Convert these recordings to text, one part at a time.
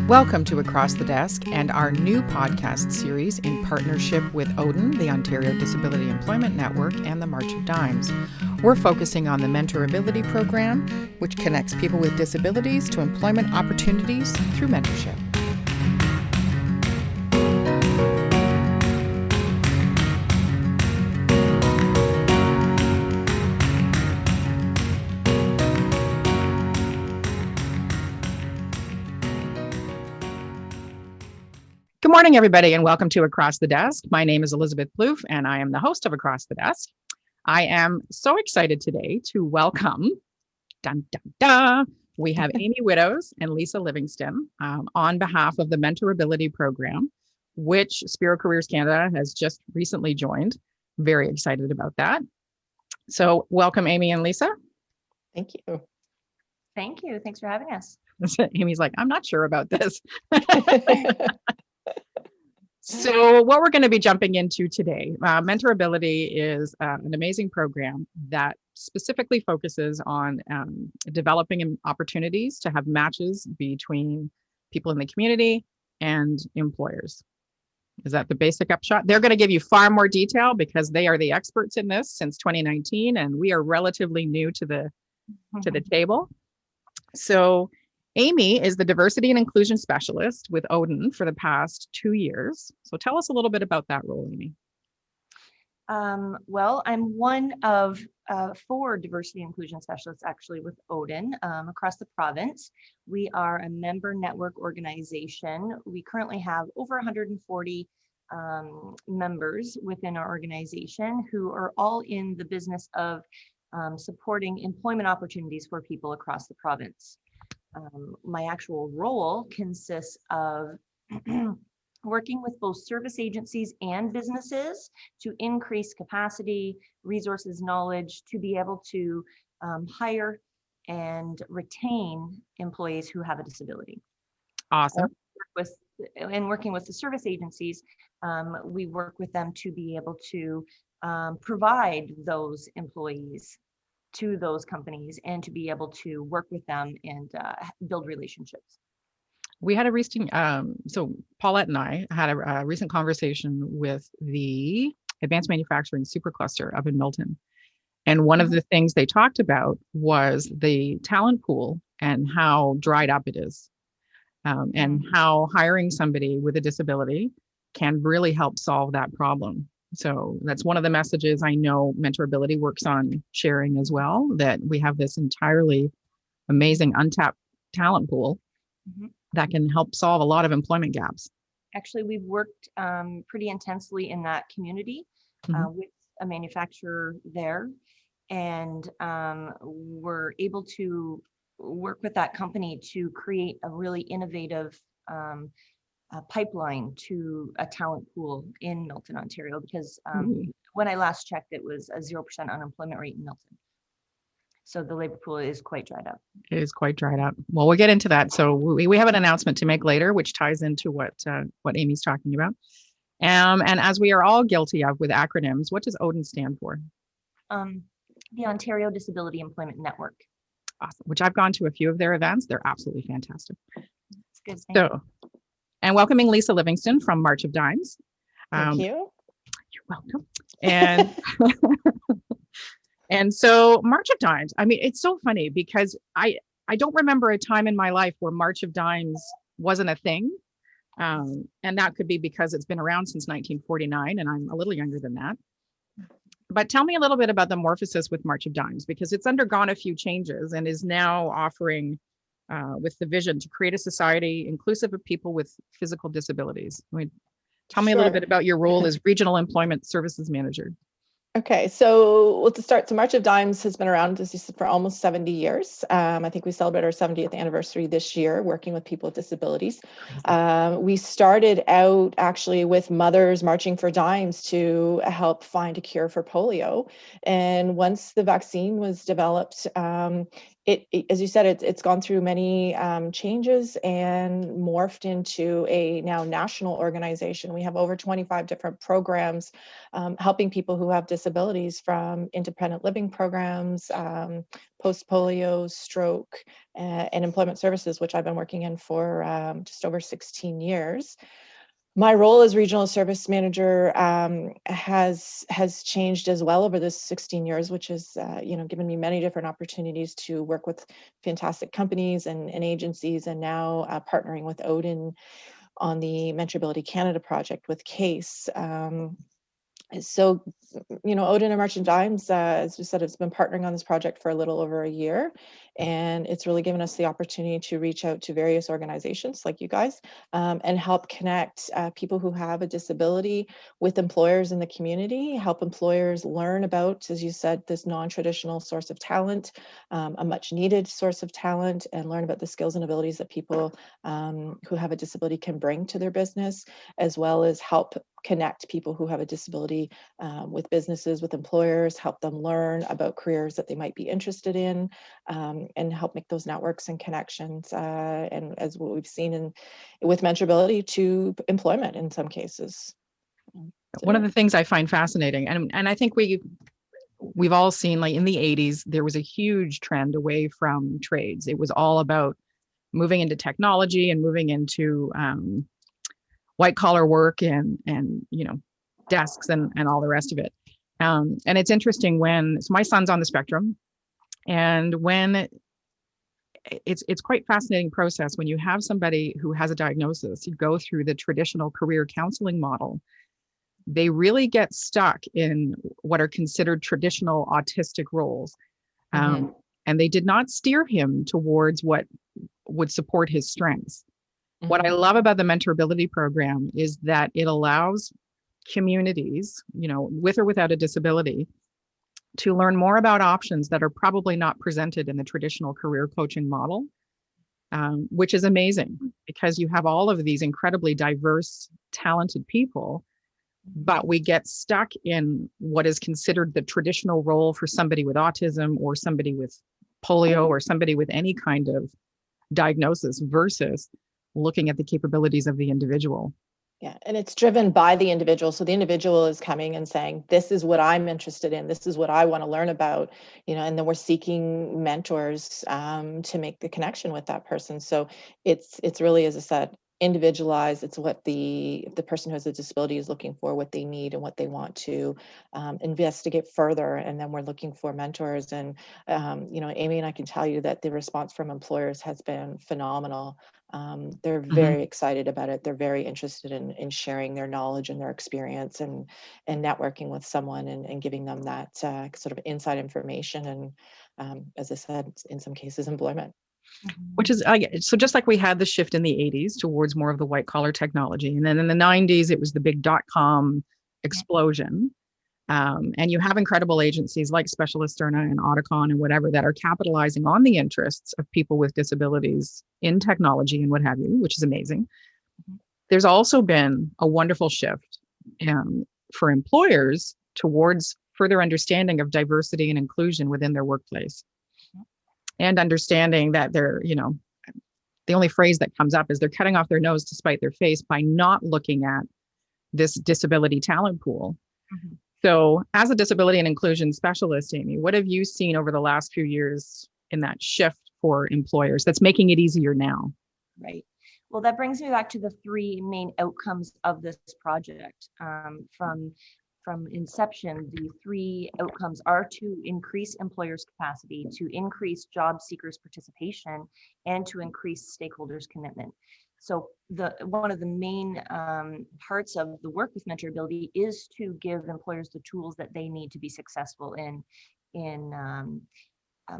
Welcome to Across the Desk and our new podcast series in partnership with Odin, the Ontario Disability Employment Network, and the March of Dimes. We're focusing on the MentorAbility program, which connects people with disabilities to employment opportunities through mentorship. Good morning, everybody, and welcome to Across the Desk. My name is Elizabeth Plouffe, and I am the host of Across the Desk. I am so excited today to welcome, we have Amy Widdows and Lisa Livingston on behalf of the MentorAbility program, which Spiro Careers Canada has just recently joined. Very excited about that. So welcome, Amy and Lisa. Thank you. Thank you. Thanks for having us. Amy's like, I'm not sure about this. So what we're going to be jumping into today, MentorAbility is an amazing program that specifically focuses on developing opportunities to have matches between people in the community and employers. Is that the basic upshot? They're going to give you far more detail because they are the experts in this since 2019, and we are relatively new to the table. So Amy is the Diversity and Inclusion Specialist with Odin for the past 2 years. So tell us a little bit about that role, Amy. Well, I'm one of 4 diversity and inclusion specialists actually with Odin across the province. We are a member network organization. We currently have over 140 members within our organization who are all in the business of supporting employment opportunities for people across the province. My actual role consists of working with both service agencies and businesses to increase capacity, resources, knowledge, to be able to hire and retain employees who have a disability. Awesome. Working with the service agencies, we work with them to be able to provide those employees to those companies and to be able to work with them and build relationships. We had a recent, so Paulette and I had a recent conversation with the Advanced Manufacturing Supercluster up in Milton. And one of the things they talked about was the talent pool and how dried up it is, and how hiring somebody with a disability can really help solve that problem. So that's one of the messages I know MentorAbility works on sharing as well, that we have this entirely amazing untapped talent pool that can help solve a lot of employment gaps. Actually, we've worked pretty intensely in that community with a manufacturer there, and we're able to work with that company to create a really innovative pipeline to a talent pool in Milton, Ontario, because when I last checked, it was a 0% unemployment rate in Milton. So the labor pool is quite dried up. It is quite dried up. Well, we'll get into that. So we have an announcement to make later, which ties into what Amy's talking about. And as we are all guilty of with acronyms, what does Odin stand for? The Ontario Disability Employment Network. Awesome. Which I've gone to a few of their events. They're absolutely fantastic. That's good. And welcoming Lisa Livingston from March of Dimes. Thank you. You're welcome. And and so March of Dimes, I mean, it's so funny because I don't remember a time in my life where March of Dimes wasn't a thing. And that could be because it's been around since 1949 and I'm a little younger than that. But tell me a little bit about the morphosis with March of Dimes, because it's undergone a few changes and is now offering with the vision to create a society inclusive of people with physical disabilities. Tell me a little bit about your role as Regional Employment Services Manager. Okay, so to start, March of Dimes has been around, as you said, for almost 70 years. I think we celebrate our 70th anniversary this year, working with people with disabilities. We started out actually with mothers marching for dimes to help find a cure for polio. And once the vaccine was developed as you said, it's gone through many changes and morphed into a now national organization. We have over 25 different programs helping people who have disabilities, from independent living programs, post-polio, stroke, and employment services, which I've been working in for just over 16 years. My role as regional service manager has changed as well over this 16 years, which has given me many different opportunities to work with fantastic companies and agencies, and now partnering with Odin on the MentorAbility Canada project with CASE. So, Odin and Merchant Dimes, as we said, has been partnering on this project for a little over a year, and it's really given us the opportunity to reach out to various organizations like you guys, and help connect people who have a disability with employers in the community, help employers learn about, as you said, this non-traditional source of talent, a much needed source of talent, and learn about the skills and abilities that people who have a disability can bring to their business, as well as help connect people who have a disability with businesses, with employers, help them learn about careers that they might be interested in, and help make those networks and connections. And as what we've seen with MentorAbility, to employment in some cases. One of the things I find fascinating, and I think we've all seen, like in the 80s, there was a huge trend away from trades. It was all about moving into technology and moving into white collar work and desks and all the rest of it. And it's interesting so my son's on the spectrum, and when it's quite fascinating process when you have somebody who has a diagnosis, you go through the traditional career counseling model. They really get stuck in what are considered traditional autistic roles. And they did not steer him towards what would support his strengths. What I love about the MentorAbility program is that it allows communities, with or without a disability, to learn more about options that are probably not presented in the traditional career coaching model, which is amazing because you have all of these incredibly diverse, talented people, but we get stuck in what is considered the traditional role for somebody with autism or somebody with polio or somebody with any kind of diagnosis versus looking at the capabilities of the individual. Yeah, and it's driven by the individual. So the individual is coming and saying, this is what I'm interested in. This is what I want to learn about, and then we're seeking mentors to make the connection with that person. So it's really, as I said, individualized. It's what the person who has a disability is looking for, what they need and what they want to investigate further. And then we're looking for mentors. And, Amy and I can tell you that the response from employers has been phenomenal. They're very excited about it. They're very interested in sharing their knowledge and their experience and networking with someone and giving them that sort of inside information. And as I said, in some cases, employment. Which is, so just like we had the shift in the 80s towards more of the white collar technology. And then in the 90s, it was the big .com explosion. And you have incredible agencies like Specialist Sterna and Auticon and whatever that are capitalizing on the interests of people with disabilities in technology and what have you, which is amazing. There's also been a wonderful shift for employers towards further understanding of diversity and inclusion within their workplace. And understanding that they're, the only phrase that comes up is they're cutting off their nose to spite their face by not looking at this disability talent pool. So as a disability and inclusion specialist, Amy, what have you seen over the last few years in that shift for employers that's making it easier now? Right. Well, that brings me back to the three main outcomes of this project. From inception, the three outcomes are to increase employers' capacity, to increase job seekers' participation, and to increase stakeholders' commitment. So one of the main parts of the work with MentorAbility is to give employers the tools that they need to be successful in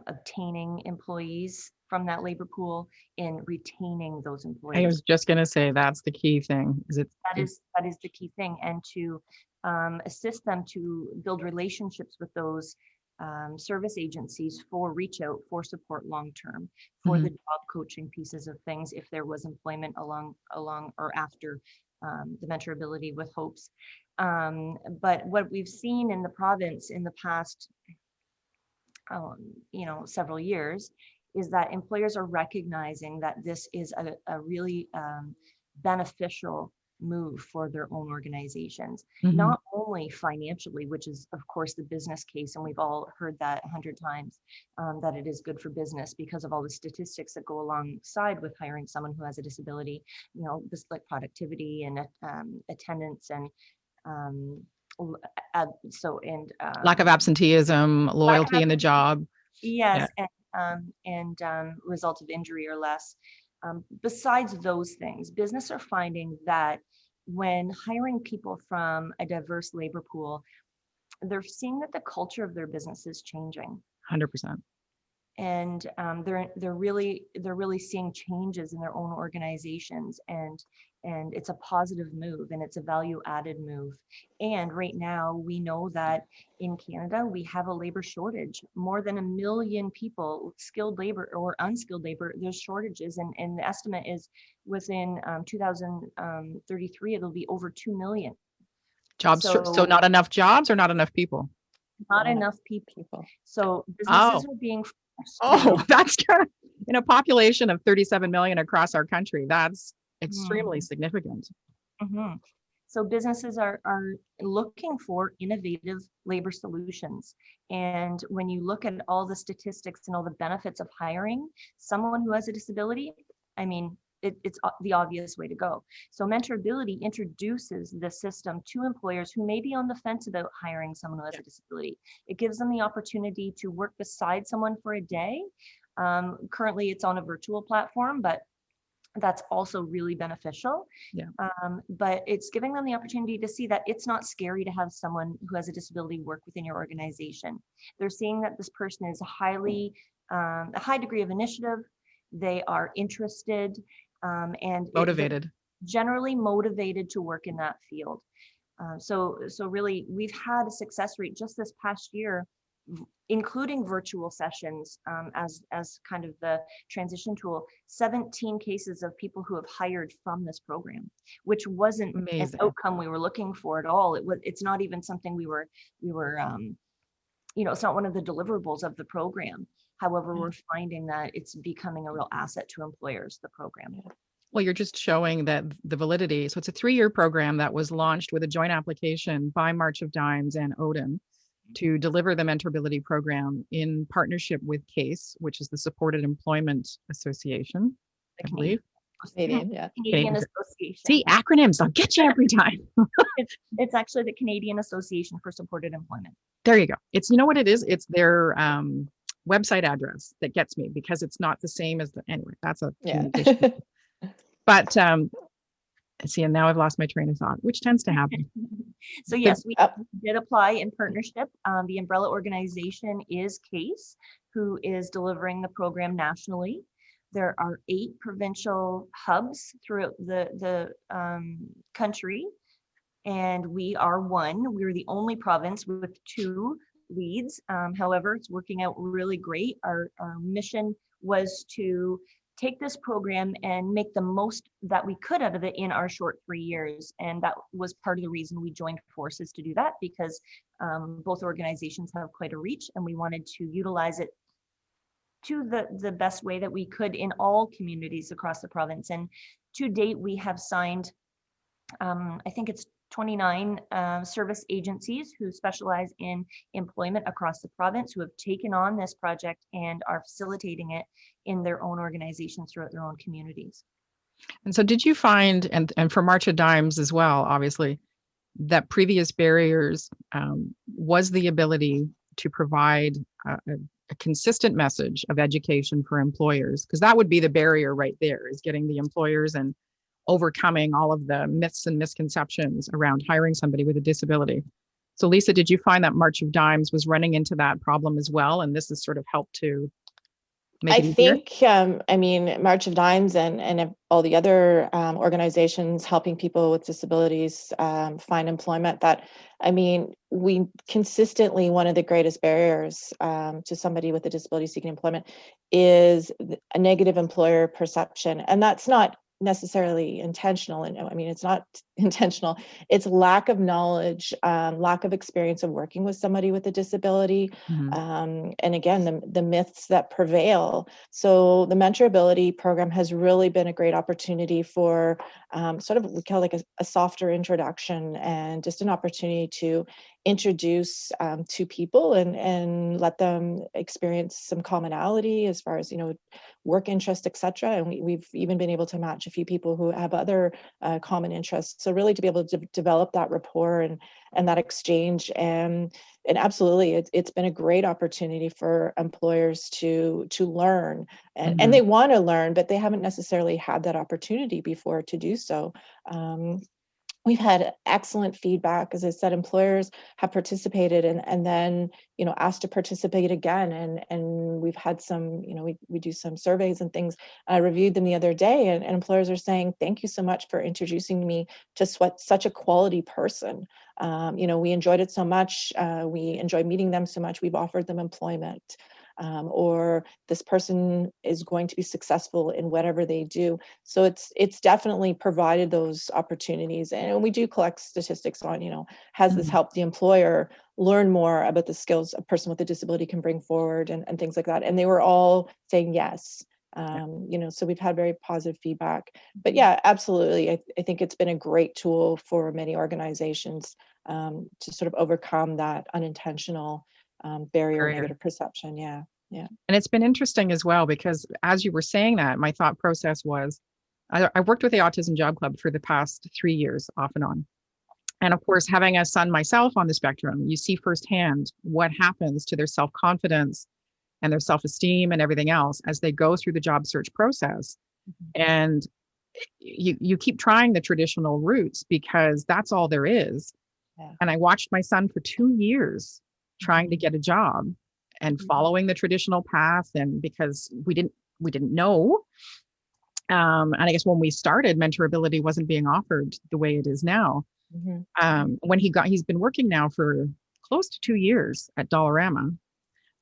obtaining employees from that labor pool, in retaining those employees. I was just going to say that's the key thing. That is the key thing, and to assist them to build relationships with those service agencies for reach out, for support long term, for the job coaching pieces of things if there was employment along or after the MentorAbility with hopes. But what we've seen in the province in the past several years is that employers are recognizing that this is a really beneficial move for their own organizations, not only financially, which is of course the business case, and we've all heard that 100 times, that it is good for business because of all the statistics that go alongside with hiring someone who has a disability, you know, this like productivity and attendance and lack of absenteeism, loyalty in the job. Yes, and result of injury or less. Besides those things, business are finding that when hiring people from a diverse labor pool, they're seeing that the culture of their business is changing. 100%. And they're really seeing changes in their own organizations, and it's a positive move, and it's a value added move. And right now we know that in Canada we have a labor shortage. More than 1 million people, skilled labor or unskilled labor, there's shortages, and the estimate is within 2033 it'll be over 2 million jobs. So not enough jobs or not enough people? Not enough people. So businesses are being that's kind of, in a population of 37 million across our country, that's extremely significant. So businesses are looking for innovative labor solutions. And when you look at all the statistics and all the benefits of hiring someone who has a disability, I mean, it's the obvious way to go. So MentorAbility introduces the system to employers who may be on the fence about hiring someone who has a disability. It gives them the opportunity to work beside someone for a day. Currently it's on a virtual platform, but that's also really beneficial. But it's giving them the opportunity to see that it's not scary to have someone who has a disability work within your organization. They're seeing that this person is a high degree of initiative. They are interested and motivated, generally motivated to work in that field. So really, we've had a success rate just this past year, including virtual sessions as kind of the transition tool, 17 cases of people who have hired from this program, which wasn't an outcome we were looking for at all. It's not even something we were it's not one of the deliverables of the program. However, we're finding that it's becoming a real asset to employers, the program. Well, you're just showing that the validity. So it's a 3-year program that was launched with a joint application by March of Dimes and Odin to deliver the MentorAbility program in partnership with CASE, which is the Supported Employment Association, I believe. Canadian Association. See, acronyms, I'll get you every time. It's actually the Canadian Association for Supported Employment. There you go. It's, you know what it is? It's their website address that gets me, because it's not the same as anyway, that's a communication. But see, and now I've lost my train of thought, which tends to happen. So yes, we did apply in partnership. The umbrella organization is CASE, who is delivering the program nationally. There are 8 provincial hubs throughout the country, and we are one. We're the only province with 2 leads. However, it's working out really great. Our mission was to take this program and make the most that we could out of it in our short 3 years. And that was part of the reason we joined forces to do that, because both organizations have quite a reach, and we wanted to utilize it to the best way that we could in all communities across the province. And to date, we have signed, I think it's 29 service agencies who specialize in employment across the province, who have taken on this project and are facilitating it in their own organizations throughout their own communities. And so did you find, and for March of Dimes as well, obviously, that previous barriers was the ability to provide a consistent message of education for employers? Because that would be the barrier right there, is getting the employers and overcoming all of the myths and misconceptions around hiring somebody with a disability. So Lisa, did you find that March of Dimes was running into that problem as well? And this has sort of helped to make it easier? I mean, March of Dimes and all the other organizations helping people with disabilities find employment, we consistently, one of the greatest barriers to somebody with a disability seeking employment is a negative employer perception. And that's not necessarily intentional, and I mean, it's not intentional, it's lack of knowledge, lack of experience of working with somebody with a disability, and again, the myths that prevail. So the MentorAbility program has really been a great opportunity for sort of, we call it like a softer introduction, and just an opportunity to introduce to people and let them experience some commonality as far as, work interest, etc. And we've even been able to match a few people who have other common interests. So really to be able to develop that rapport and that exchange, and absolutely, it's been a great opportunity for employers to learn, and they want to learn, but they haven't necessarily had that opportunity before to do so. We've had excellent feedback. As I said, employers have participated and then, asked to participate again. And we've had some, we do some surveys and things. I reviewed them the other day, and employers are saying, thank you so much for introducing me to such a quality person. We enjoyed it so much. We enjoyed meeting them so much. We've offered them employment. Or this person is going to be successful in whatever they do. So it's definitely provided those opportunities. And we do collect statistics on, has this helped the employer learn more about the skills a person with a disability can bring forward, and things like that. And they were all saying yes. So we've had very positive feedback. But yeah, absolutely. I think it's been a great tool for many organizations to sort of overcome that unintentional barrier or negative perception. Yeah. And it's been interesting as well, because as you were saying that, my thought process was, I worked with the Autism Job Club for the past 3 years off and on. And of course, having a son myself on the spectrum, you see firsthand what happens to their self-confidence and their self-esteem and everything else as they go through the job search process. And you keep trying the traditional routes because that's all there is. And I watched my son for 2 years trying to get a job and following the traditional path. And because we didn't know, and I guess when we started, MentorAbility wasn't being offered the way it is now. When he's been working now for close to 2 years at Dollarama,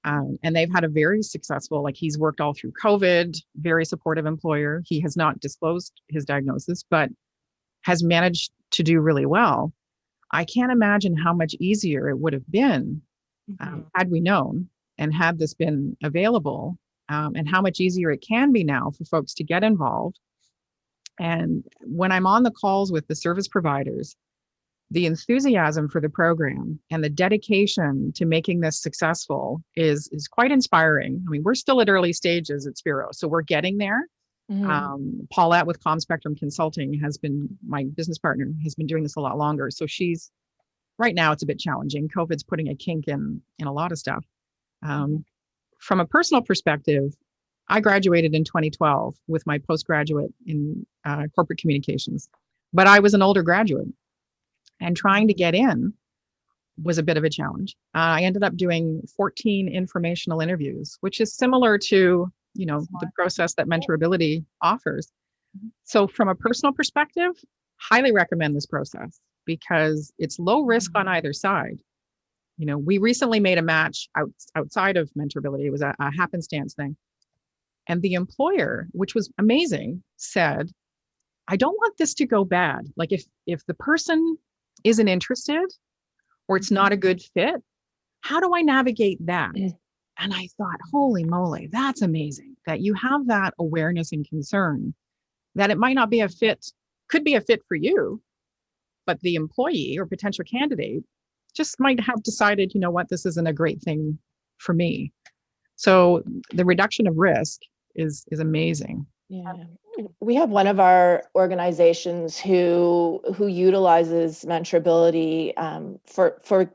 and they've had a very successful, like, he's worked all through COVID, very supportive employer. He has not disclosed his diagnosis, but has managed to do really well. I can't imagine how much easier it would have been had we known and had this been available, and how much easier it can be now for folks to get involved. And when I'm on the calls with the service providers, the enthusiasm for the program and the dedication to making this successful is quite inspiring. I mean, we're still at early stages at Spiro, so we're getting there. Paulette with Com Spectrum Consulting has been my business partner, has been doing this a lot longer. So she's, right now it's a bit challenging. COVID's putting a kink in a lot of stuff. From a personal perspective, I graduated in 2012 with my postgraduate in corporate communications, but I was an older graduate, and trying to get in was a bit of a challenge. I ended up doing 14 informational interviews, which is similar to, the process that MentorAbility offers. So from a personal perspective, highly recommend this process because it's low risk on either side. We recently made a match outside of MentorAbility. It was a happenstance thing. And the employer, which was amazing, said, I don't want this to go bad. Like if the person isn't interested or it's not a good fit, how do I navigate that? And I thought, holy moly, that's amazing that you have that awareness and concern that it might not be a fit, could be a fit for you, but the employee or potential candidate just might have decided, this isn't a great thing for me. So the reduction of risk is amazing. Yeah. We have one of our organizations who utilizes MentorAbility for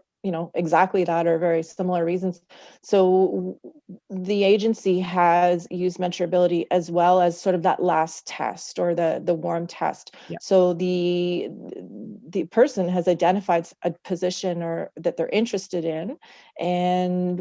exactly that or very similar reasons. So the agency has used MentorAbility as well as sort of that last test or the warm test. Yeah. So the person has identified a position or that they're interested in, and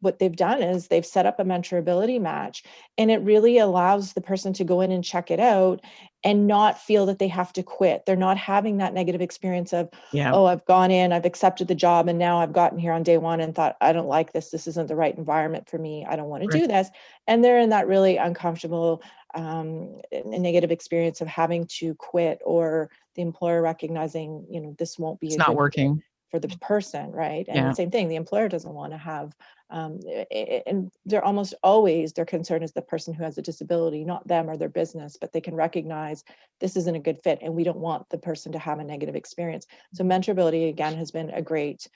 what they've done is they've set up a MentorAbility match, and it really allows the person to go in and check it out and not feel that they have to quit. They're not having that negative experience of, Yeah. oh, I've gone in, I've accepted the job, and now I've gotten here on day one and thought, I don't like this. This isn't the right environment for me. I don't want to Right. do this. And they're in that really uncomfortable, negative experience of having to quit, or the employer recognizing, this won't be It's a not good fit working. for the person, right? And Yeah. the same thing, the employer doesn't want to have, and they're almost always, their concern is the person who has a disability, not them or their business, but they can recognize this isn't a good fit and we don't want the person to have a negative experience. So MentorAbility, again, has been a great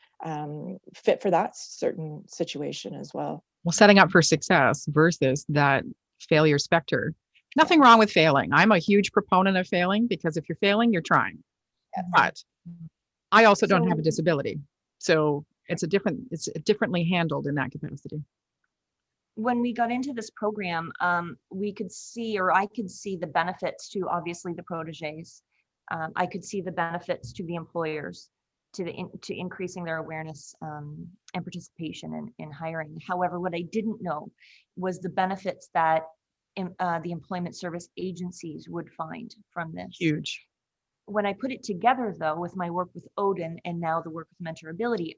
fit for that certain situation as well. Well, setting up for success versus that failure specter. Nothing wrong with failing. I'm a huge proponent of failing, because if you're failing, you're trying. Yes. But I also don't have a disability. So it's differently handled in that capacity. When we got into this program, we could see, or I could see the benefits to obviously the proteges. I could see the benefits to the employers, to increasing their awareness and participation in hiring. However, what I didn't know was the benefits that the employment service agencies would find from this. Huge. When I put it together, though, with my work with Odin and now the work with MentorAbility,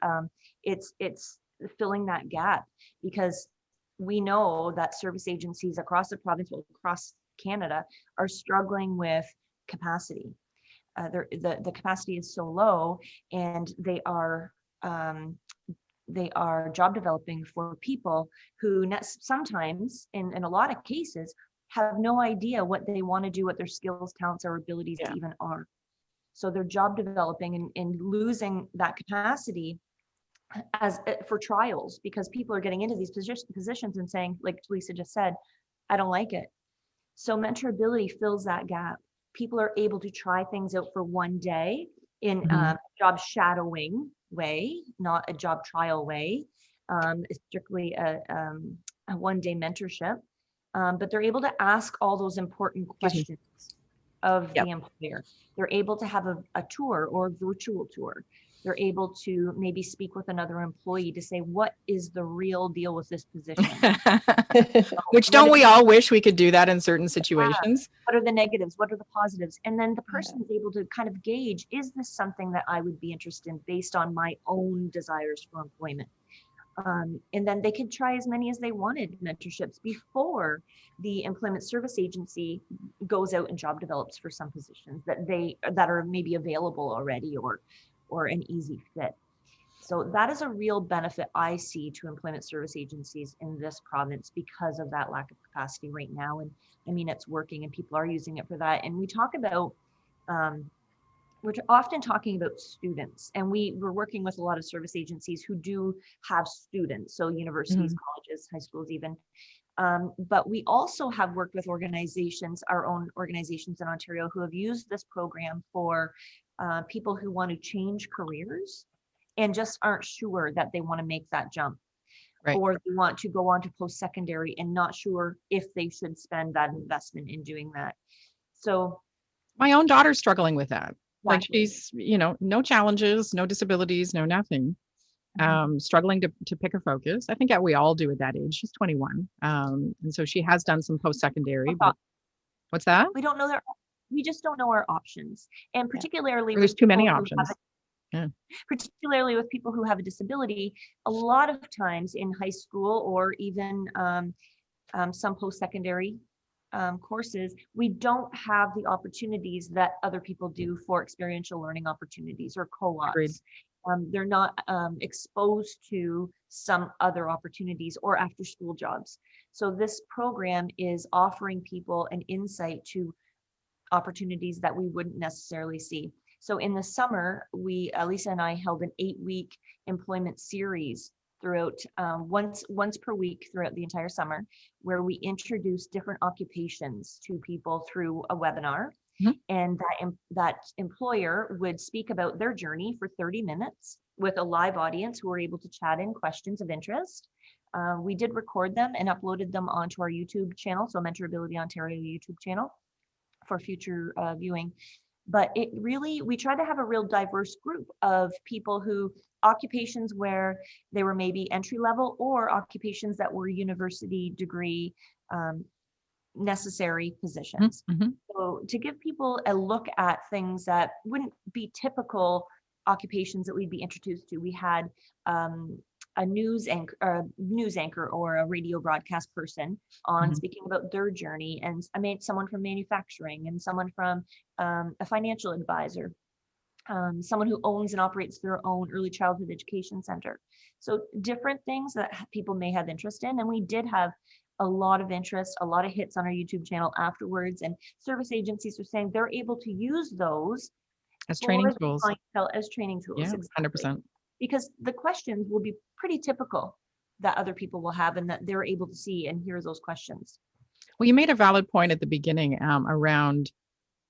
it's filling that gap, because we know that service agencies across the province, across Canada, are struggling with capacity. The capacity is so low, and they are job developing for people who sometimes, in a lot of cases, have no idea what they want to do, what their skills, talents, or abilities even are. So they're job developing and losing that capacity as for trials, because people are getting into these positions and saying, like Lisa just said, I don't like it. So MentorAbility fills that gap. People are able to try things out for one day in a job shadowing way, not a job trial way. It's strictly a one-day mentorship, but they're able to ask all those important questions of the employer. They're able to have a tour or a virtual tour. They're able to maybe speak with another employee to say, what is the real deal with this position? Which don't we all wish we could do that in certain situations? What are the negatives? What are the positives? And then the person is able to kind of gauge, is this something that I would be interested in based on my own desires for employment? And then they could try as many as they wanted mentorships before the employment service agency goes out and job develops for some positions that are maybe available already, or an easy fit. So that is a real benefit I see to employment service agencies in this province because of that lack of capacity right now. And I mean, it's working and people are using it for that. And we talk about, we're often talking about students, and we're working with a lot of service agencies who do have students. So universities, colleges, high schools even. But we also have worked with organizations, our own organizations in Ontario, who have used this program for people who want to change careers and just aren't sure that they want to make that jump. Right. Or they want to go on to post-secondary and not sure if they should spend that investment in doing that. So my own daughter's struggling with that. Exactly. Like she's, no challenges, no disabilities, no nothing. Struggling to pick a focus. I think we all do at that age. She's 21. And so she has done some post-secondary, but what's that? We just don't know our options. And particularly there's too many options. Particularly with people who have a disability, a lot of times in high school or even some post-secondary courses, we don't have the opportunities that other people do for experiential learning opportunities or co-ops. They're not exposed to some other opportunities or after school jobs. So this program is offering people an insight to opportunities that we wouldn't necessarily see. So in the summer, Lisa and I held an 8-week employment series throughout once per week throughout the entire summer, where we introduced different occupations to people through a webinar. And that employer would speak about their journey for 30 minutes with a live audience who were able to chat in questions of interest. We did record them and uploaded them onto our YouTube channel, so MentorAbility Ontario YouTube channel for future viewing. But we tried to have a real diverse group of people who occupations where they were maybe entry level or occupations that were university degree necessary positions. Mm-hmm. So to give people a look at things that wouldn't be typical occupations that we'd be introduced to, we had a news anchor or a radio broadcast person on speaking about their journey, and I made someone from manufacturing and someone from a financial advisor, someone who owns and operates their own early childhood education center. So different things that people may have interest in, and we did have a lot of interest, a lot of hits on our YouTube channel afterwards, and service agencies are saying they're able to use those As training tools. clientele as training tools. Yeah, exactly. 100%. Because the questions will be pretty typical that other people will have, and that they're able to see and hear those questions. Well, you made a valid point at the beginning around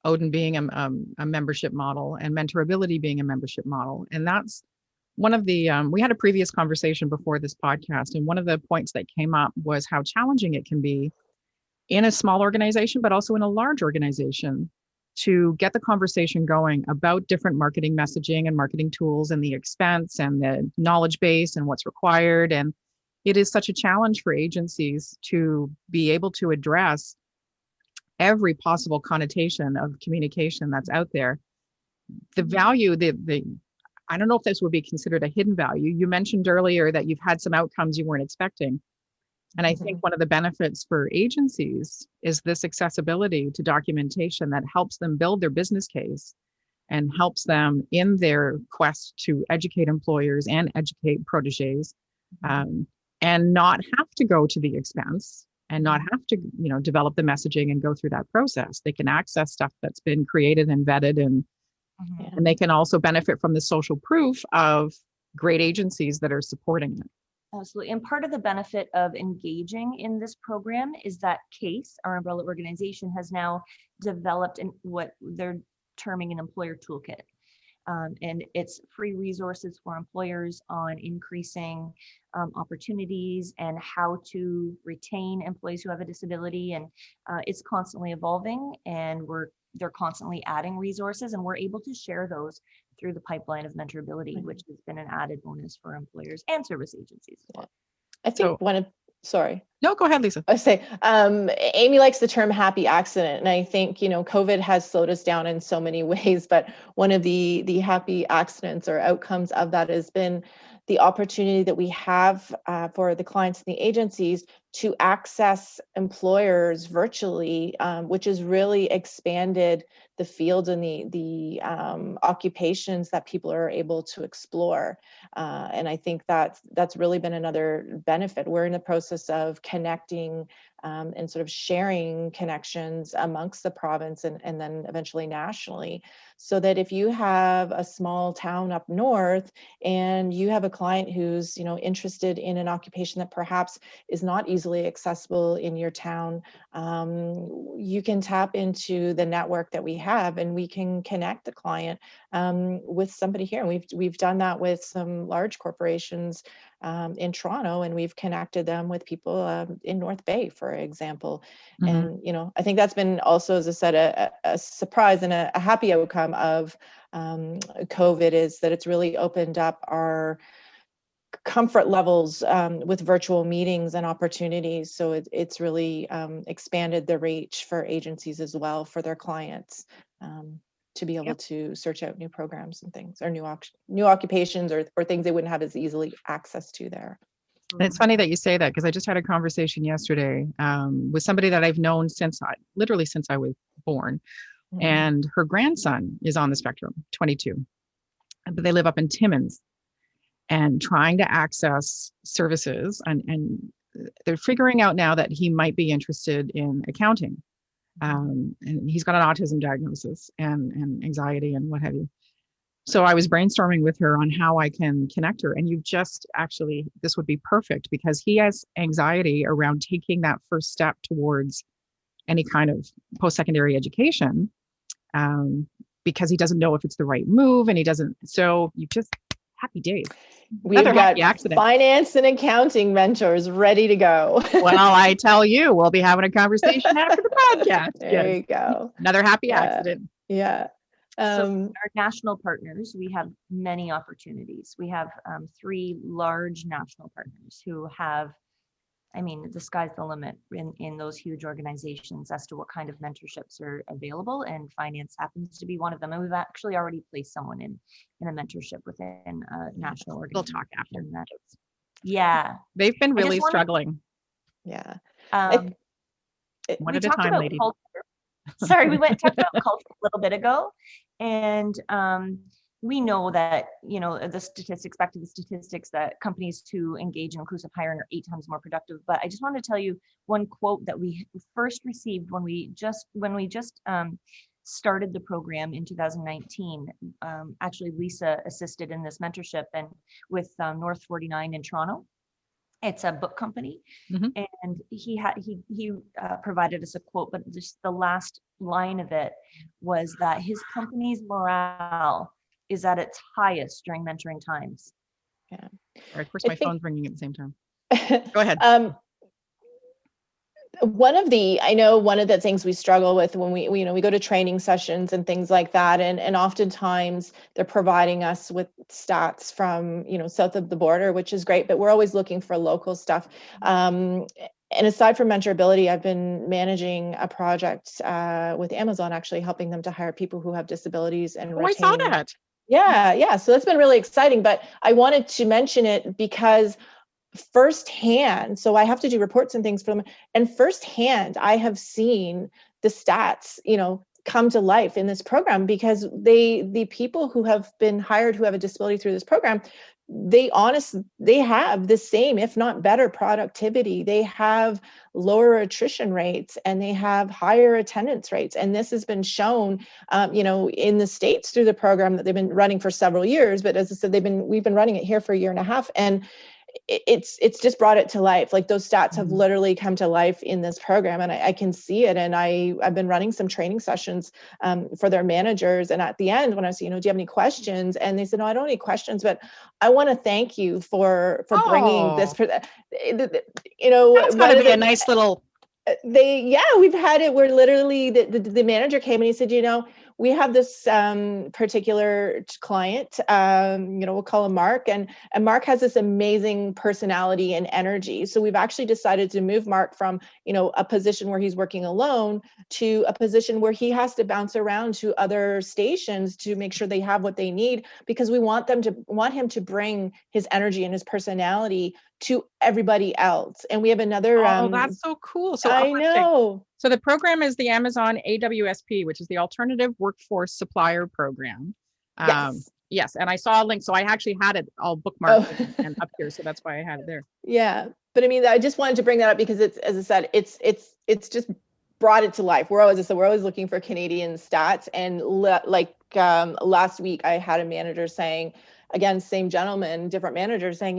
Odin being a membership model and MentorAbility being a membership model. And that's one of the, we had a previous conversation before this podcast, and one of the points that came up was how challenging it can be in a small organization, but also in a large organization, to get the conversation going about different marketing messaging and marketing tools and the expense and the knowledge base and what's required. And it is such a challenge for agencies to be able to address every possible connotation of communication that's out there. The value, I don't know if this would be considered a hidden value. You mentioned earlier that you've had some outcomes you weren't expecting. And I think one of the benefits for agencies is this accessibility to documentation that helps them build their business case and helps them in their quest to educate employers and educate proteges, and not have to go to the expense and not have to, develop the messaging and go through that process. They can access stuff that's been created and vetted, and they can also benefit from the social proof of great agencies that are supporting it. Absolutely. And part of the benefit of engaging in this program is that CASE, our umbrella organization, has now developed what they're terming an employer toolkit. And it's free resources for employers on increasing opportunities and how to retain employees who have a disability. And it's constantly evolving, and they're constantly adding resources, and we're able to share those through the pipeline of MentorAbility, which has been an added bonus for employers and service agencies as well. I think sorry. No, go ahead, Lisa. I say, Amy likes the term happy accident. And I think, COVID has slowed us down in so many ways, but one of the happy accidents or outcomes of that has been the opportunity that we have for the clients and the agencies to access employers virtually, which has really expanded the field and the occupations that people are able to explore. And I think that's really been another benefit. We're in the process of connecting and sort of sharing connections amongst the province and then eventually nationally, so that if you have a small town up north and you have a client who's interested in an occupation that perhaps is not easily accessible in your town, you can tap into the network that we have, and we can connect the client with somebody here. And we've done that with some large corporations in Toronto, and we've connected them with people in North Bay, for example. And I think that's been also, as I said, a surprise and a happy outcome of COVID, is that it's really opened up our comfort levels with virtual meetings and opportunities. So it's really expanded the reach for agencies as well, for their clients, to be able to search out new programs and things, or new occupations or things they wouldn't have as easily access to there. And it's funny that you say that, because I just had a conversation yesterday with somebody that I've known since I was born. And her grandson is on the spectrum, 22, but they live up in Timmins, and trying to access services, and they're figuring out now that he might be interested in accounting. And he's got an autism diagnosis and anxiety and what have you. So I was brainstorming with her on how I can connect her. And this would be perfect, because he has anxiety around taking that first step towards any kind of post-secondary education, because he doesn't know if it's the right move, and so you just, happy days. We've got finance and accounting mentors ready to go. Well, I tell you, we'll be having a conversation after the podcast. There you go. Another happy accident. Yeah. So our national partners, we have many opportunities. We have 3 large national partners who have I mean, the sky's the limit in those huge organizations as to what kind of mentorships are available, and finance happens to be one of them. And we've actually already placed someone in a mentorship within a national We'll organization. talk after. Yeah. They've been really struggling. Yeah. One at a time, lady. Sorry, we talked about culture a little bit ago, and we know that, you know, back to the statistics, that companies who engage in inclusive hiring are 8 times more productive. But I just want to tell you one quote that we first received when we just started the program in 2019. Actually, Lisa assisted in this mentorship and with North 49 in Toronto. It's a book company, and he provided us a quote, but just the last line of it was that his company's morale is at its highest during mentoring times. Yeah. All right, of course, my phone's ringing at the same time. Go ahead. One of the things we struggle with when we go to training sessions and things like that, and oftentimes they're providing us with stats from, south of the border, which is great, but we're always looking for local stuff. And aside from MentorAbility, I've been managing a project with Amazon, actually helping them to hire people who have disabilities and I saw that. Yeah. So that's been really exciting, but I wanted to mention it because firsthand, so I have to do reports and things for them, and firsthand, I have seen the stats, come to life in this program, because the people who have been hired who have a disability through this program, they have the same, if not better, productivity. They have lower attrition rates, and they have higher attendance rates. And this has been shown, in the States through the program that they've been running for several years. But as I said, we've been running it here for a year and a half, and it's just brought it to life. Like, those stats have literally come to life in this program, and I can see it. And I've been running some training sessions for their managers. And at the end, when I said, do you have any questions? And they said, no, I don't have any questions, but I want to thank you for bringing this. That's got to be a nice little. We've had it where literally the manager came and he said, we have this particular client, we'll call him Mark, and Mark has this amazing personality and energy. So we've actually decided to move Mark from, a position where he's working alone to a position where he has to bounce around to other stations to make sure they have what they need, because we want him to bring his energy and his personality to everybody else. And we have another. That's so cool. So I know. So the program is the Amazon AWSP, which is the Alternative Workforce Supplier Program. Yes. And I saw a link. So I actually had it all bookmarked and up here. So that's why I had it there. Yeah. But I mean, I just wanted to bring that up because it's, as I said, it's just brought it to life. We're always looking for Canadian stats. And last week I had a manager saying, again, same gentleman, different manager, saying,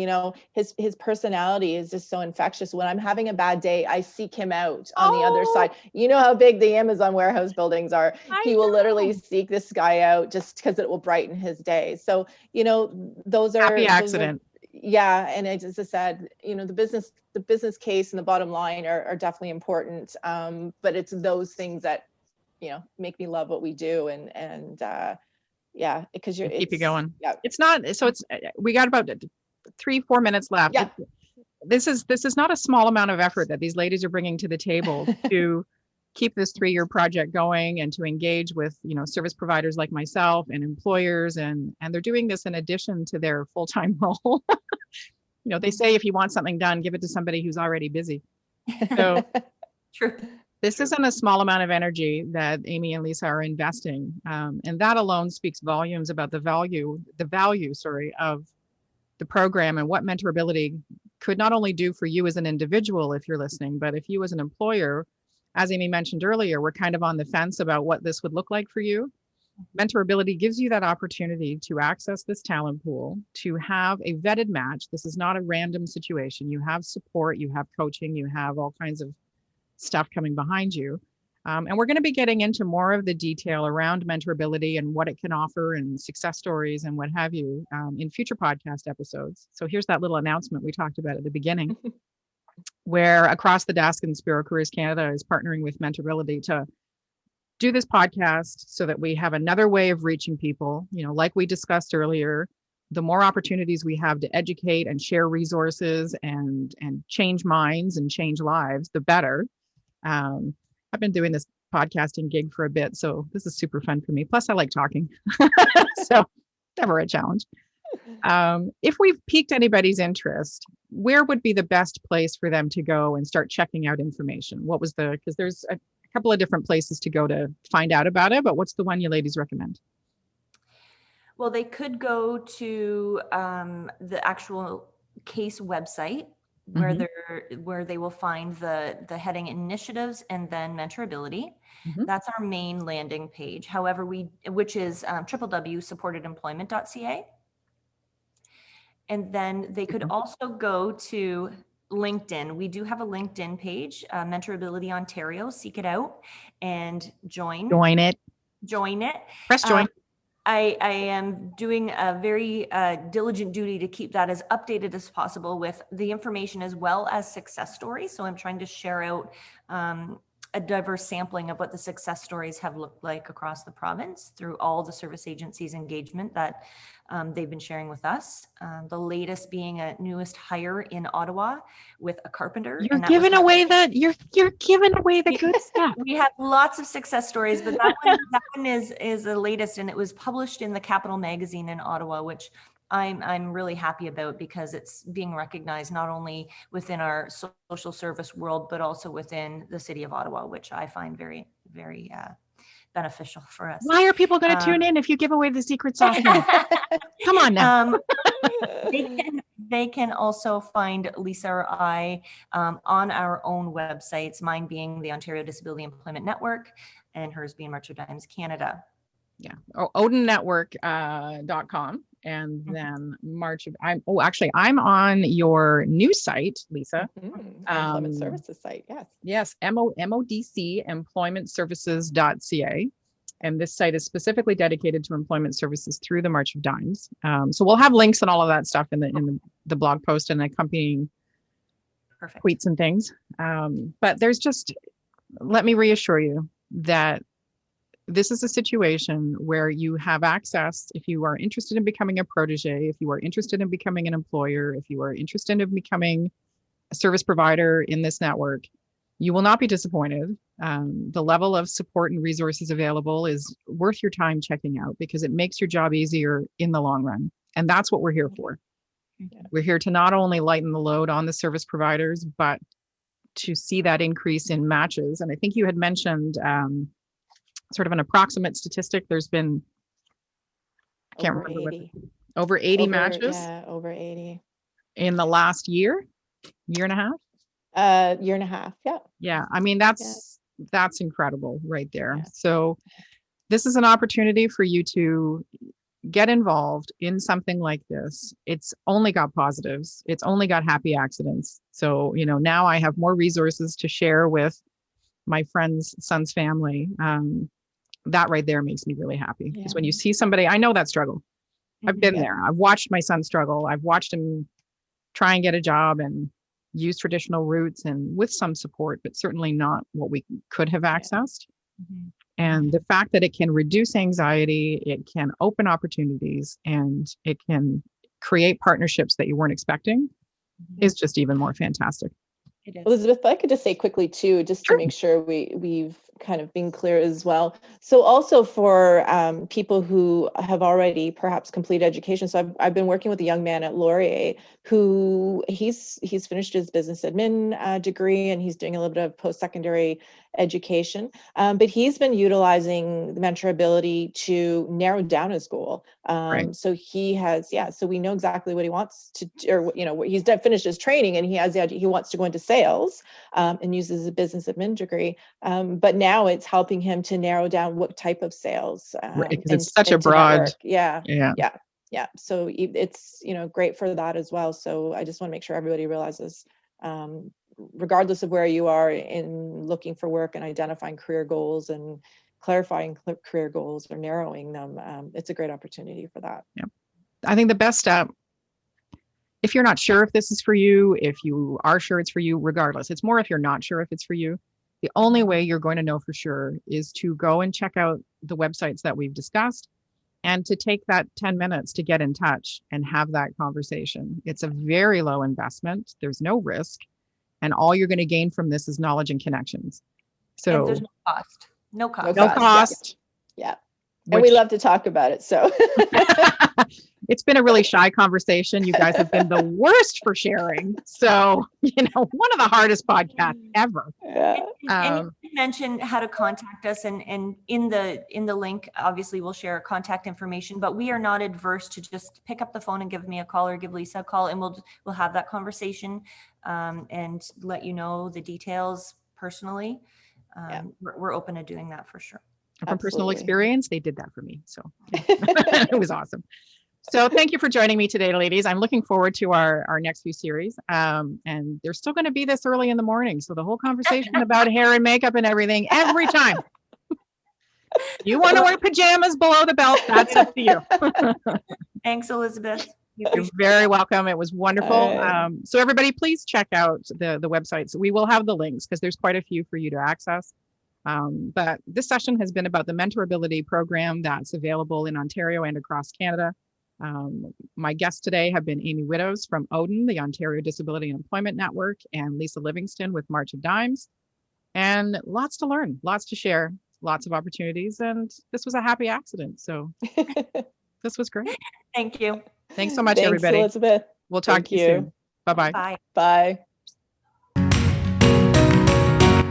his personality is just so infectious. When I'm having a bad day, I seek him out on the other side. You know how big the Amazon warehouse buildings are. He will literally seek this guy out just because it will brighten his day. So, those are happy accident. And as I said, the business case and the bottom line are definitely important. But it's those things that, make me love what we do, and because you're keep you going. Yeah, it's not. So we got about 3-4 minutes left. Yeah. This is not a small amount of effort that these ladies are bringing to the table to keep this 3-year project going, and to engage with, service providers like myself and employers. And they're doing this in addition to their full-time role. They say, if you want something done, give it to somebody who's already busy. So True. This isn't a small amount of energy that Amy and Lisa are investing. And that alone speaks volumes about the value, of the program, and what MentorAbility could not only do for you as an individual, if you're listening, but if you as an employer, as Amy mentioned earlier, we're kind of on the fence about what this would look like for you. MentorAbility gives you that opportunity to access this talent pool, to have a vetted match. This is not a random situation. You have support, you have coaching, you have all kinds of stuff coming behind you. And we're going to be getting into more of the detail around MentorAbility and what it can offer, and success stories and what have you, in future podcast episodes. So here's that little announcement we talked about at the beginning, where Across the Desk and Spiro Careers Canada is partnering with MentorAbility to do this podcast so that we have another way of reaching people, like we discussed earlier. the more opportunities we have to educate and share resources and change minds and change lives, the better. I've been doing this podcasting gig for a bit, so this is super fun for me. Plus, I like talking, so never a challenge. If we've piqued anybody's interest, where would be the best place for them to go and start checking out information? Because there's a couple of different places to go to find out about it, but what's the one you ladies recommend? Well, they could go to the actual case website where they will find the heading initiatives and then mentorability. That's our main landing page. However, which is www.supportedemployment.ca. And then they could also go to LinkedIn. We do have a LinkedIn page, MentorAbility Ontario. Seek it out and join it. Press join. I am doing a very diligent duty to keep that as updated as possible with the information as well as success stories. So I'm trying to share out a diverse sampling of what the success stories have looked like across the province through all the service agencies' engagement that they've been sharing with us. The latest being a newest hire in Ottawa with a carpenter. You're giving away the good stuff. We have lots of success stories, but that one is the latest, and it was published in the Capital magazine in Ottawa, which I'm really happy about because it's being recognized not only within our social service world, but also within the city of Ottawa, which I find very, very beneficial for us. Why are people going to tune in if you give away the secret sauce? Come on now. They can also find Lisa or I on our own websites, mine being the Ontario Disability Employment Network and hers being March of Dimes Canada. Yeah. odennetwork.com. And then I'm on your new site, Lisa. Employment Services site, yes. Yes, MODC, employmentservices.ca. And this site is specifically dedicated to employment services through the March of Dimes. So we'll have links and all of that stuff in the blog post and accompanying tweets and things. But let me reassure you that this is a situation where you have access, if you are interested in becoming a protege, if you are interested in becoming an employer, if you are interested in becoming a service provider in this network, you will not be disappointed. The level of support and resources available is worth your time checking out because it makes your job easier in the long run. And that's what we're here for. Yeah. We're here to not only lighten the load on the service providers, but to see that increase in matches. And I think you had mentioned sort of an approximate statistic. There's been, I can't remember, over 80 matches. Yeah, over 80 in the last year and a half. Year and a half. Yeah. Yeah. I mean, that's incredible right there. Yeah. So this is an opportunity for you to get involved in something like this. It's only got positives. It's only got happy accidents. So, now I have more resources to share with my friend's son's family. That right there makes me really happy because when you see somebody, I know that struggle. I've been there. I've watched my son struggle. I've watched him try and get a job and use traditional routes and with some support, but certainly not what we could have accessed. And the fact that it can reduce anxiety, it can open opportunities, and it can create partnerships that you weren't expecting is just even more fantastic. Elizabeth, if I could just say quickly too, just to make sure we've kind of been clear as well. So also for people who have already perhaps completed education. So I've been working with a young man at Laurier who he's finished his business admin degree and he's doing a little bit of post-secondary education, but he's been utilizing the MentorAbility to narrow down his goal. So he has, so we know exactly what he wants to, or he's finished his training and he wants to go into sales and uses a business admin degree, but now it's helping him to narrow down what type of sales. Because it's such a broad. Yeah. So it's, great for that as well. So I just want to make sure everybody realizes, regardless of where you are in looking for work and identifying career goals and clarifying career goals or narrowing them, it's a great opportunity for that. Yeah. I think the best step, if you're not sure if this is for you, if you are sure it's for you, regardless, it's more if you're not sure if it's for you. The only way you're going to know for sure is to go and check out the websites that we've discussed and to take that 10 minutes to get in touch and have that conversation. It's a very low investment. There's no risk. And all you're going to gain from this is knowledge and connections. So and there's no cost. No cost. No cost. Yeah. And we love to talk about it. So it's been a really shy conversation. You guys have been the worst for sharing. So, one of the hardest podcasts ever. Yeah. And you mentioned how to contact us, and in the link, obviously we'll share contact information, but we are not adverse to just pick up the phone and give me a call or give Lisa a call, and we'll have that conversation and let you know the details personally. We're open to doing that for sure. And from personal experience, they did that for me. So it was awesome. So thank you for joining me today, ladies. I'm looking forward to our next few series. And they're still going to be this early in the morning. So the whole conversation about hair and makeup and everything, every time. You want to wear pajamas below the belt, that's up to you. Thanks, Elizabeth. You're very welcome. It was wonderful. So everybody, please check out the websites. We will have the links because there's quite a few for you to access. But this session has been about the MentorAbility program that's available in Ontario and across Canada. My guests today have been Amy Widdows from Odin, the Ontario Disability and Employment Network, and Lisa Livingston with March of Dimes. And lots to learn, lots to share, lots of opportunities. And this was a happy accident. So this was great. Thank you. Thanks so much, everybody. Elizabeth. We'll talk to you soon. Bye-bye. Bye. Bye.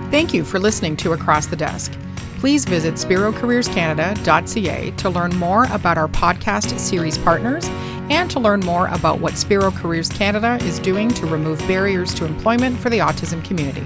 Thank you for listening to Across the Desk. Please visit spirocareerscanada.ca to learn more about our podcast series partners and to learn more about what Spiro Careers Canada is doing to remove barriers to employment for the autism community.